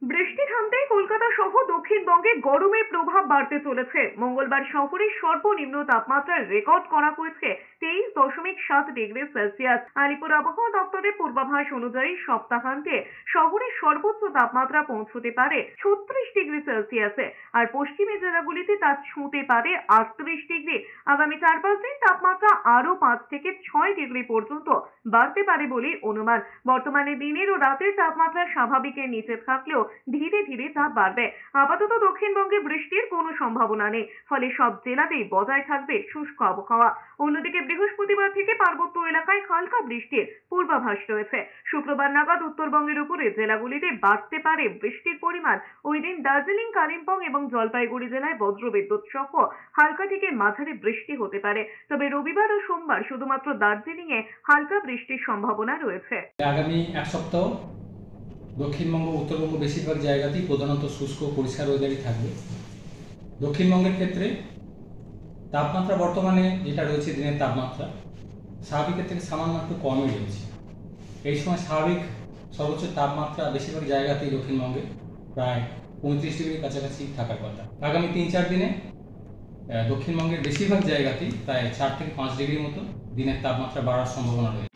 বৃষ্টি থামতেই কলকাতা সহ দক্ষিণবঙ্গে গরমের প্রভাব বাড়তে চলেছে। মঙ্গলবার শহরের সর্বনিম্ন তাপমাত্রা রেকর্ড করা হয়েছে 23.7 ডিগ্রি সেলসিয়াস। আলিপুর আবহাওয়া দপ্তরের পূর্বাভাস অনুযায়ী সপ্তাহান্তে শহরের সর্বোচ্চ তাপমাত্রা পৌঁছতে পারে 36 ডিগ্রি সেলসিয়াসে, আর পশ্চিমী জেলাগুলিতে তা ছুঁতে পারে 38 ডিগ্রি। আগামী 4-5 দিন তাপমাত্রা আরো 5 থেকে 6 ডিগ্রি পর্যন্ত বাড়তে পারে বলে অনুমান। বর্তমানে দিনের ও রাতের তাপমাত্রা স্বাভাবিকের নিচে থাকলেও ধীরে ধীরে তা বাড়বে। আপাতত দক্ষিণবঙ্গে বৃষ্টির কোনো সম্ভাবনা নেই, ফলে সব জেলাতেই বজায় থাকবে শুষ্ক আবহাওয়া। অন্যদিকে বৃহস্পতিবার থেকে পার্বত্য এলাকায় হালকা বৃষ্টির পূর্বাভাস রয়েছে। শুক্রবার নাগাদ উত্তরবঙ্গের উপরে জেলাগুলিতে বাড়তে পারে বৃষ্টির পরিমাণ। ওই দিন দার্জিলিং, কালিম্পং এবং জলপাইগুড়ি জেলায় বজ্রবিদ্যুৎ সহ হালকা থেকে মাঝারি বৃষ্টি হতে পারে। তবে রবিবার ও সোমবার শুধুমাত্র দার্জিলিং এ হালকা বৃষ্টির সম্ভাবনা রয়েছে। আগামী এক সপ্তাহ দক্ষিণবঙ্গ, উত্তরবঙ্গ বেশিরভাগ জায়গাতেই প্রধানত শুষ্ক পরিষ্কার ওয়েদারই থাকবে। দক্ষিণবঙ্গের ক্ষেত্রে তাপমাত্রা বর্তমানে যেটা রয়েছে, দিনের তাপমাত্রা স্বাভাবিকের থেকে সামান্য একটু কমই রয়েছে। এই সময় স্বাভাবিক সর্বোচ্চ তাপমাত্রা বেশিরভাগ জায়গাতেই দক্ষিণবঙ্গে প্রায় 35 ডিগ্রির কাছাকাছি থাকার কথা। আগামী 3-4 দিনে দক্ষিণবঙ্গের বেশিরভাগ জায়গাতেই প্রায় 4 থেকে 5 ডিগ্রির মতো দিনের তাপমাত্রা বাড়ার সম্ভাবনা রয়েছে।